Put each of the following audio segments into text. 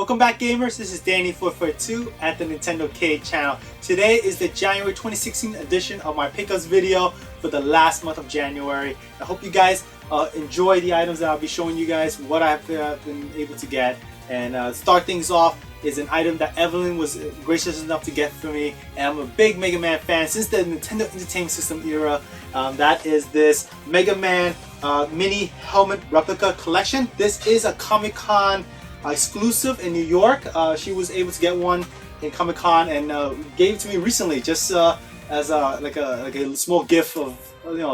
Welcome back, gamers. This is Danny442 at the NintendoCade channel. Today is the January 2016 edition of my pickups video for the last month of January. I hope you guys enjoy the items that I'll be showing you guys, what I've been able to get. And start things off is an item that Evelyn was gracious enough to get for me. And I'm a big Mega Man fan since the Nintendo Entertainment System era. That is this Mega Man mini helmet replica collection. This is a Comic-Con exclusive in New York. She was able to get one in Comic-Con and gave it to me recently, just as like a small gift of,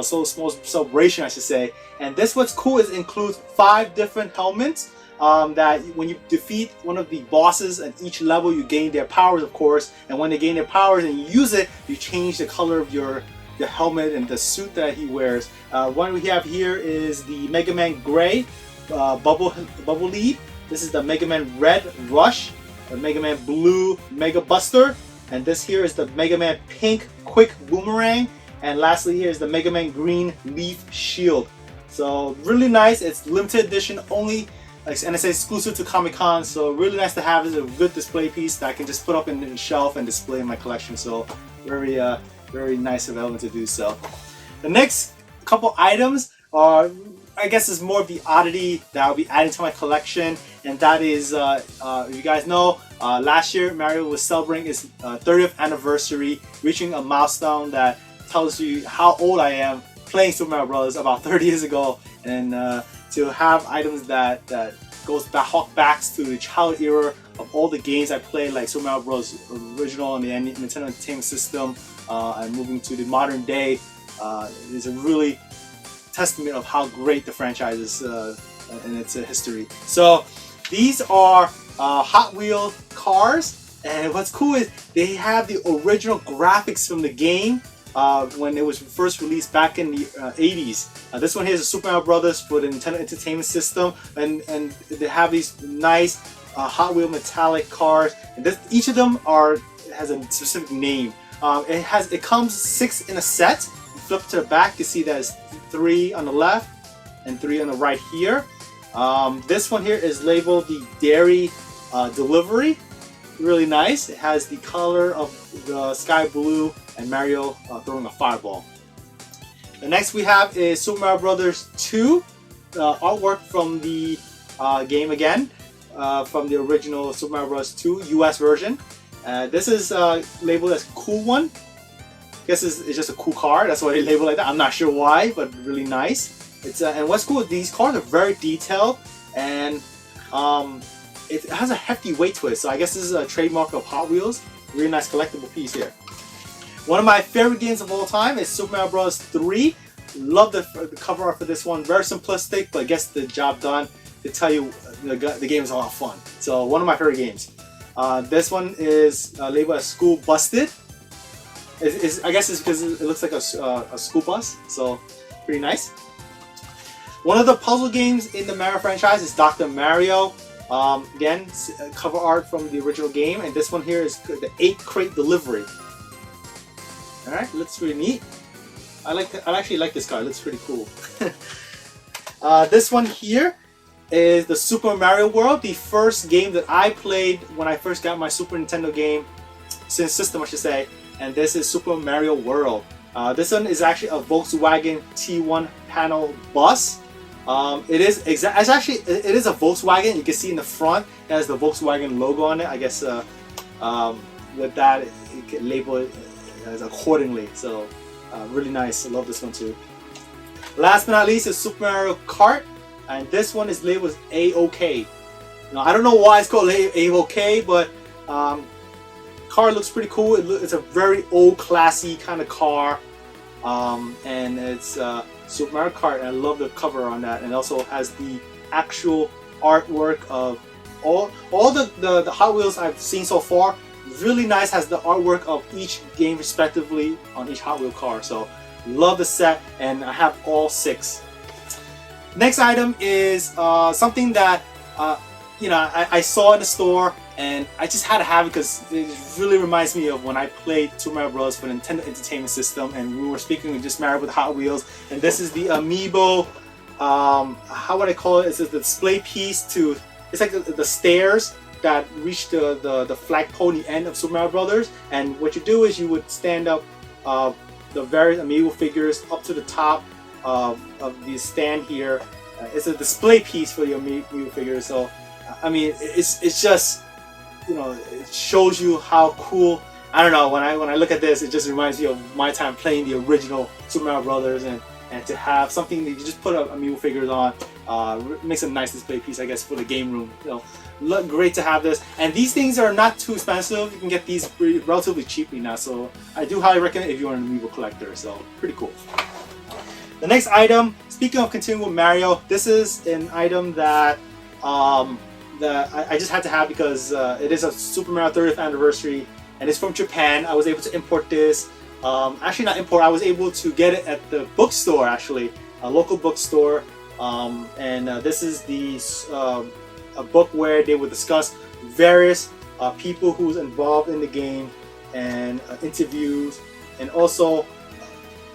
so small celebration, I should say. And this, what's cool is it includes 5 different helmets that when you defeat one of the bosses at each level, you gain their powers, of course. And when they gain their powers and you use it, you change the color of the helmet and the suit that he wears. One we have here is the Mega Man Gray Bubble Lead. This is the Mega Man Red Rush, the Mega Man Blue Mega Buster, and this here is the Mega Man Pink Quick Boomerang, and lastly here is the Mega Man Green Leaf Shield. So really nice. It's limited edition only, and it's exclusive to Comic-Con, so really nice to have. It's a good display piece that I can just put up in the shelf and display in my collection. So very nice of Evelyn to do so. The next couple items are, I guess, is more of the oddity that I'll be adding to my collection, and that is, if you guys know, last year Mario was celebrating his 30th anniversary, reaching a milestone that tells you how old I am playing Super Mario Bros. About 30 years ago, and to have items that goes back to the childhood era of all the games I played, like Super Mario Bros. Original on the Nintendo Entertainment System, and moving to the modern day, is a really testament of how great the franchise is in its history. So these are Hot Wheel cars, and what's cool is they have the original graphics from the game when it was first released back in the 80s. This one here is a Super Mario Brothers for the Nintendo Entertainment System, and they have these nice Hot Wheel metallic cars, and each of them has a specific name. It comes 6 in a set. You flip to the back, you see that it's 3 on the left and 3 on the right here. This one here is labeled the Dairy Delivery. Really nice. It has the color of the sky blue and Mario throwing a fireball. The next we have is Super Mario Bros. 2 artwork from the game again, from the original Super Mario Bros. 2 US version. This is labeled as Cool One. I guess it's just a cool car. That's why they label it like that. I'm not sure why, but really nice. It's and what's cool is these cars are very detailed, and it has a hefty weight to it. So I guess this is a trademark of Hot Wheels. Really nice collectible piece here. One of my favorite games of all time is Super Mario Bros. 3. Love the cover art for this one. Very simplistic, but gets the job done. To tell you, the game is a lot of fun. So one of my favorite games. This one is labeled as School Busted. I guess it's because it looks like a school bus, so pretty nice. One of the puzzle games in the Mario franchise is Dr. Mario. Again, cover art from the original game, and this one here is the 8 crate delivery. All right, looks really neat. I actually like this car. It looks pretty cool. This one here is the Super Mario World, the first game that I played when I first got my Super Nintendo system, I should say. And this is Super Mario World. This one is actually a Volkswagen T1 panel bus. It is a Volkswagen. You can see in the front it has the Volkswagen logo on it. I guess with that you can label it as accordingly. So really nice. I love this one too. Last but not least is Super Mario Kart, and this one is labeled as A-OK. Now I don't know why it's called A-OK, but car looks pretty cool. It's a very old, classy kind of car, and it's Super Mario Kart. And I love the cover on that, and it also has the actual artwork of all the Hot Wheels I've seen so far. Really nice. Has the artwork of each game respectively on each Hot Wheel car. So love the set, and I have all 6. Next item is something that I saw in the store, and I just had to have it because it really reminds me of when I played Super Mario Bros. For the Nintendo Entertainment System, and we were speaking of just Mario with Hot Wheels, and this is the amiibo, how would I call it? It's a display piece to, it's like the stairs that reach the flagpole in the end of Super Mario Brothers, and what you do is you would stand up the various amiibo figures up to the top of the stand here. It's a display piece for your amiibo figures. So I mean, it's just, you know, it shows you how cool. I don't know, when I look at this, it just reminds me of my time playing the original Super Mario Brothers, and to have something that you just put amiibo figures on makes a nice display piece, I guess, for the game room. You know, look great to have this, and these things are not too expensive. You can get these relatively cheaply now, so I do highly recommend if you're an amiibo collector. So pretty cool. The next item, speaking of continuing with Mario, this is an item that I just had to have because it is a Super Mario 30th anniversary, and it's from Japan. I was able to import this. Actually not import, I was able to get it at the bookstore, actually, a local bookstore. This is a book where they would discuss various people who's involved in the game, and interviews, and also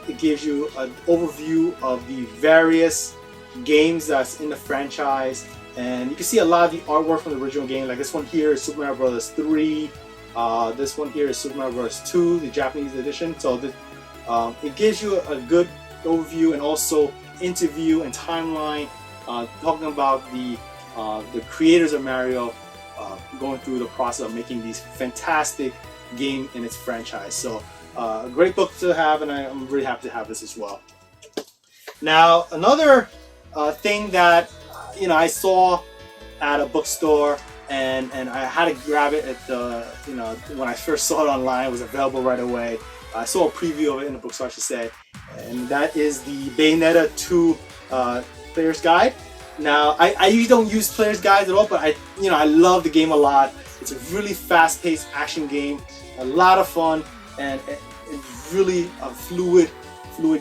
it gives you an overview of the various games that's in the franchise. And you can see a lot of the artwork from the original game. Like this one here is Super Mario Bros. 3. This one here is Super Mario Bros. 2, the Japanese edition. So it gives you a good overview, and also interview and timeline talking about the creators of Mario going through the process of making these fantastic game in its franchise. So a great book to have, and I'm really happy to have this as well. Now another thing that I saw at a bookstore, and I had to grab it at the, when I first saw it online, it was available right away. I saw a preview of it in the bookstore, I should say, and that is the Bayonetta 2 Player's Guide. Now, I usually don't use Player's Guides at all, but I love the game a lot. It's a really fast-paced action game, a lot of fun, and it's really a fluid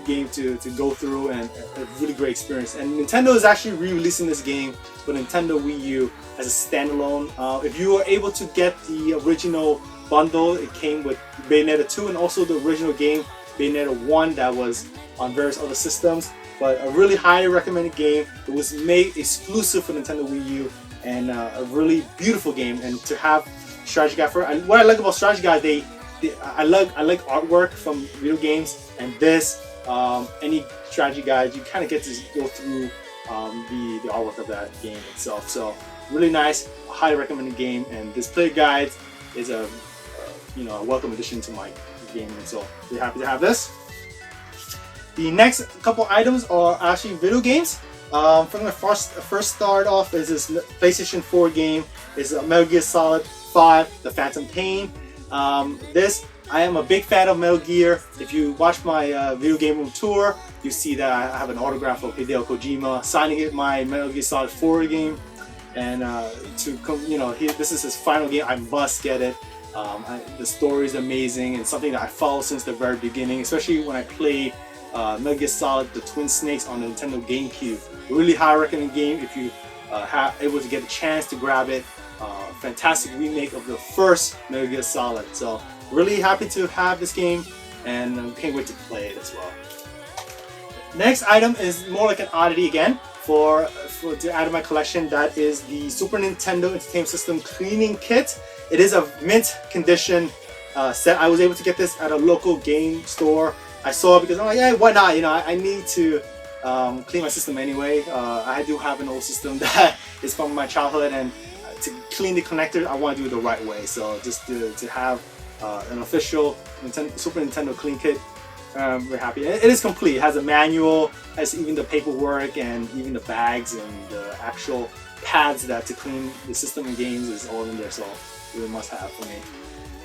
game to go through, and a really great experience. And Nintendo is actually re-releasing this game for Nintendo Wii U as a standalone. If you were able to get the original bundle, it came with Bayonetta 2 and also the original game Bayonetta 1 that was on various other systems. But a really highly recommended game. It was made exclusive for Nintendo Wii U, and a really beautiful game. And to have strategy guide for it, what I like about strategy guide, I like artwork from video games, and this any strategy guide, you kind of get to go through the artwork of that game itself. So really nice, highly recommended game, and this player guide is a welcome addition to my game, and so really happy to have this. The next couple items are actually video games. From the first start off is this PlayStation 4 game. It's Metal Gear Solid 5: The Phantom Pain. I am a big fan of Metal Gear. If you watch my video game room tour, you see that I have an autograph of Hideo Kojima signing it, my Metal Gear Solid 4 game. And this is his final game. I must get it. The story is amazing, and something that I followed since the very beginning, especially when I played Metal Gear Solid: The Twin Snakes on the Nintendo GameCube. Really high recommended game if you able to get a chance to grab it. Fantastic remake of the first Metal Gear Solid. So really happy to have this game, and can't wait to play it as well. Next item is more like an oddity again to add to my collection. That is the Super Nintendo Entertainment System cleaning kit. It is a mint condition set. I was able to get this at a local game store. I saw it because I'm like, yeah, why not? I need to clean my system anyway. I do have an old system that is from my childhood, and to clean the connector, I want to do it the right way. So just to have an official Super Nintendo clean kit, we're happy. It is complete. It has a manual, has even the paperwork, and even the bags and the actual pads that to clean the system and games is all in there. So really must have for me.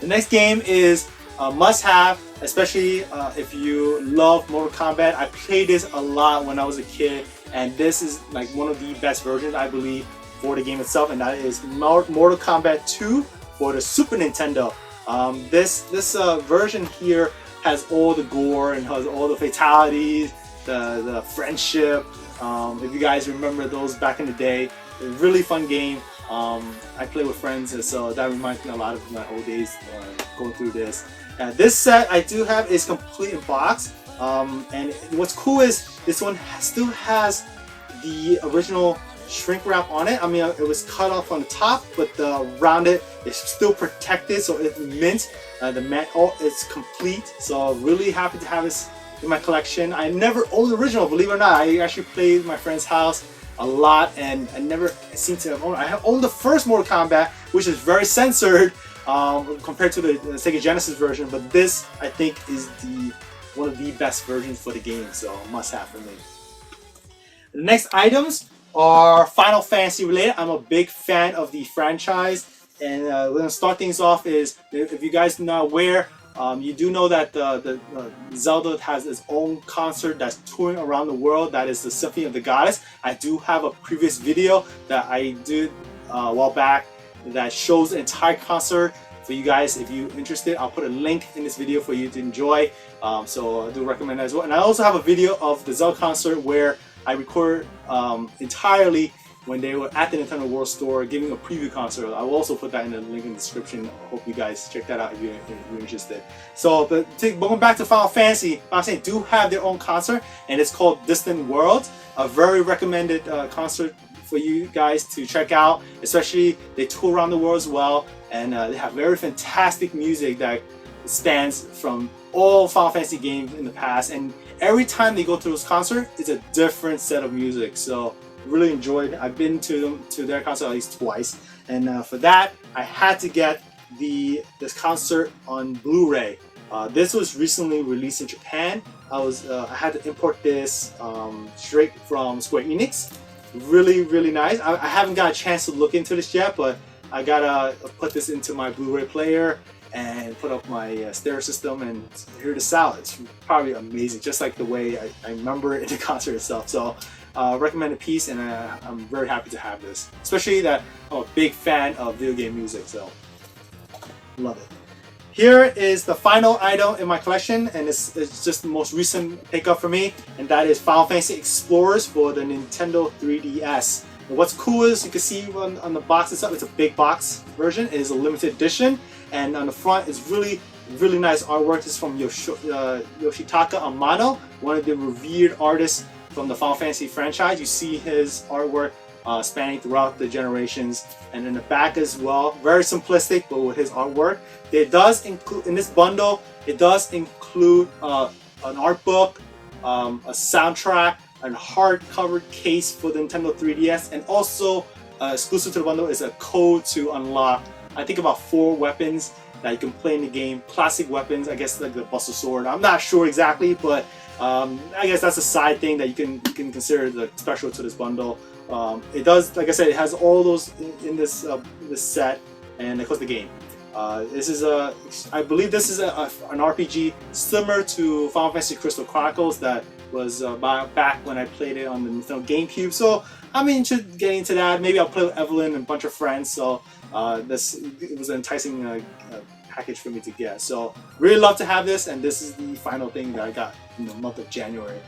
The next game is a must have, especially if you love Mortal Kombat. I played this a lot when I was a kid, and this is like one of the best versions, I believe, for the game itself, and that is Mortal Kombat 2 for the Super Nintendo. This version here has all the gore and has all the fatalities, the friendship. If you guys remember those back in the day, a really fun game. I play with friends, and so that reminds me a lot of my old days going through this. This set I do have is complete in box, and what's cool is this one still has the original shrink wrap on it. I mean, it was cut off on the top, but around it is still protected, so it's mint. The mat is complete, so really happy to have this in my collection. I never owned the original, believe it or not. I actually played at my friend's house a lot, and I never seem to have owned. I have owned the first Mortal Kombat, which is very censored compared to the Sega Genesis version, but this I think is one of the best versions for the game, so must have for me. The next items are Final Fantasy related. I'm a big fan of the franchise, and we're gonna start things off. Is if you guys are not aware, you do know that the Zelda has its own concert that's touring around the world. That is the Symphony of the Goddess. I do have a previous video that I did a while back that shows the entire concert for you guys. If you're interested, I'll put a link in this video for you to enjoy. So I do recommend that as well. And I also have a video of the Zelda concert where I recorded entirely when they were at the Nintendo World Store giving a preview concert. I will also put that in the link in the description. I hope you guys check that out if you're interested. So, but going back to Final Fantasy do have their own concert, and it's called Distant Worlds. A very recommended concert for you guys to check out. Especially they tour around the world as well, and they have very fantastic music that spans from all Final Fantasy games in the past. And every time they go to this concert, it's a different set of music. So really enjoyed. I've been to their concert at least twice, and for that I had to get this concert on Blu-ray. This was recently released in Japan. I had to import this straight from Square Enix. Really nice. I haven't got a chance to look into this yet, but I gotta put this into my Blu-ray player and put up my stereo system and hear this out. It's probably amazing, just like the way I remember it in the concert itself. So recommended piece, and I'm very happy to have this, especially that I'm a big fan of video game music, so love it. Here is the final item in my collection, and it's just the most recent pickup for me, and that is Final Fantasy Explorers for the Nintendo 3DS. And what's cool is you can see on the box itself, it's a big box version. It is a limited edition, and on the front is really nice artwork. This is from Yoshitaka Amano, one of the revered artists from the Final Fantasy franchise. You see his artwork spanning throughout the generations, and in the back as well, very simplistic, but with his artwork. It does include, in this bundle, it does include an art book, a soundtrack, a hardcover case for the Nintendo 3DS, and also exclusive to the bundle is a code to unlock, I think, about 4 weapons that you can play in the game. Classic weapons, I guess, like the Buster Sword. I'm not sure exactly, but I guess that's a side thing that you can consider the special to this bundle. It does, like I said, it has all those in this set, and of course the game. This is I believe this is an RPG similar to Final Fantasy Crystal Chronicles that was back when I played it on the Nintendo GameCube. So I'm interested in getting into that. Maybe I'll play with Evelyn and a bunch of friends. So it was an enticing package for me to get. So really love to have this, and this is the final thing that I got in the month of January.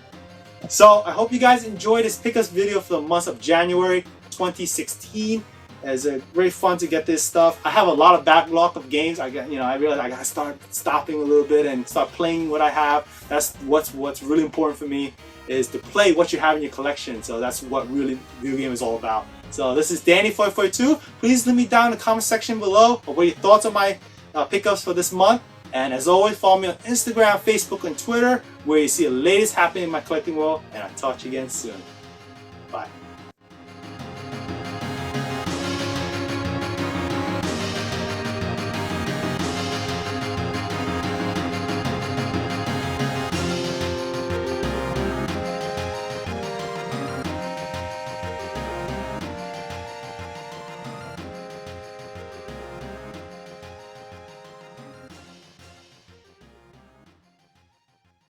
So I hope you guys enjoyed this pickups video for the month of January 2016. It's great fun to get this stuff. I have a lot of backlog of games. I realize I gotta start stopping a little bit and start playing what I have. That's what's really important for me, is to play what you have in your collection. So that's what really video game is all about. So this is Danny442. Please leave me down in the comment section below of what your thoughts on my pickups for this month. And as always, follow me on Instagram, Facebook, and Twitter, where you see the latest happening in my collecting world. And I'll talk to you again soon. Bye.